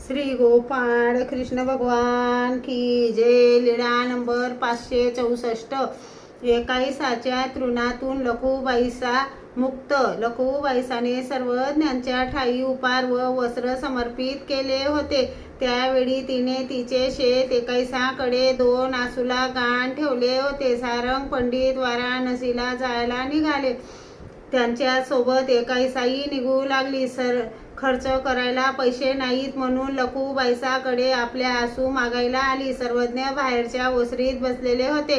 श्री गोपाळ कृष्ण भगवान की जय। लीळा नंबर 564। 41च्या तृणातून लखुबाईसा मुक्त। लखुबाईसाने सर्वज्ञांच्या ठाई उपार व वस्त्र समर्पित केले होते। त्यावेळी तिने तिचे शेत 41कडे 2 आसूला गाण ठेवले होते। सारंग पंडित वाराणसीला जायला निघाले। त्यांच्या सोबत 41ही निघू लागली। खर्च करायला पैसे नाहीत म्हणून लखुबाईसाकडे आपल्या आसू मागायला आली। सर्वज्ञ बाहेरच्या ओसरीत बसलेले होते।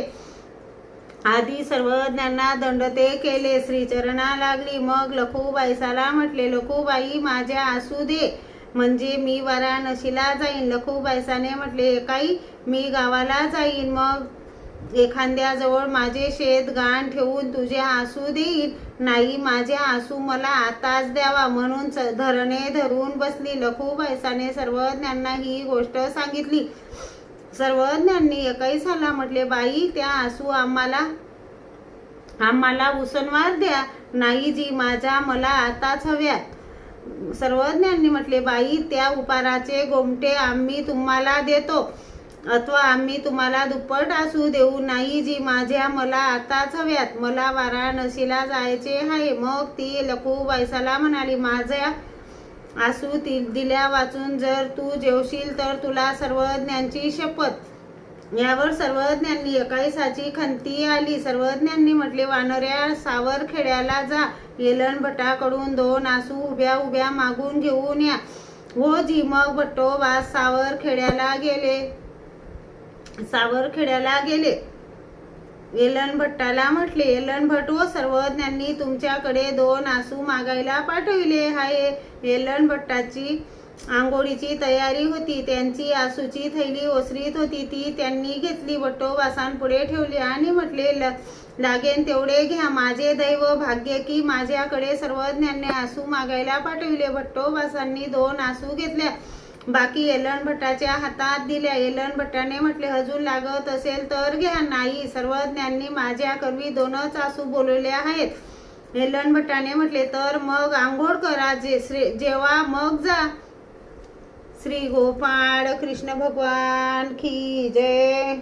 आधी सर्वज्ञांना दंडते केले, श्रीचरणा लागली। मग लखुबाईसाला म्हटले, लखुबाई माझ्या आसू दे, म्हणजे मी वाराणसीला जाईन। लखुबाईसाने म्हटले, एकाई मी गावाला जाईन, मग एखाद्याजवळ माझे शेत गाण ठेवून तुझे आसू देईन। नाही, माझे आसू मला आताच द्यावा। म्हणून धरणे धरून बसली। लखुबाईसाने सर्वज्ञांना ही गोष्ट सांगितली। सर्वज्ञांनी 41ला म्हटले, बाई त्या आसू आम्हाला उसनवार द्या। नाही जी, माझ्या मला आताच हव्यात। सर्वज्ञांनी म्हटले, बाई त्या उपाराचे गोमटे आम्ही तुम्हाला देतो, अथवा आम्ही तुम्हाला दुप्पट आसू देऊ। नाही जी, माझ्या मला आताच हव्यात, मला वाराणसीला जायचे आहे। मग ती लखुबाईसाला म्हणाली, माझ्या आसू दिल्या वाचून जर तू जेवशील तर तुला सर्वज्ञांची शपथ। यावर सर्वज्ञांनी 41ची खंती आली। सर्वज्ञांनी म्हटले, वानऱ्या सावरखेड्याला जा, येलन भटाकडून 2 आसू उभ्या उभ्या मागून घेऊन या। हो जी। मग भट्टोबास सावरखेड्याला गेले। येलन भट्टाला म्हटले, येलन भट हो, सर्वज्ञांनी तुमच्याकडे 2 आसू मागायला पाठविले आहे। येलन भट्टाची आंघोळीची तयारी होती। त्यांची आसूची थैली ओसरीत होती, ती त्यांनी घेतली, भट्टोबासांपुढे ठेवली आणि म्हटले, लागेन तेवढे घ्या। माझे दैव भाग्य की माझ्याकडे सर्वज्ञांनी आसू मागायला पाठविले। भट्टोबासांनी 2 आसू घेतल्या, बाकी येलन भट्टाच्या हातात दिल्या। येलन भट्टाने म्हटले, अजून लागत असेल तर घ्या। नाही, सर्वज्ञांनी माझ्याकरवी 2च आसू बोलवले आहेत। येलन भट्टाने म्हटले, तर मग आंघोळ करा, जेवा मग जा। श्री गोपाळ कृष्ण भगवान की जय।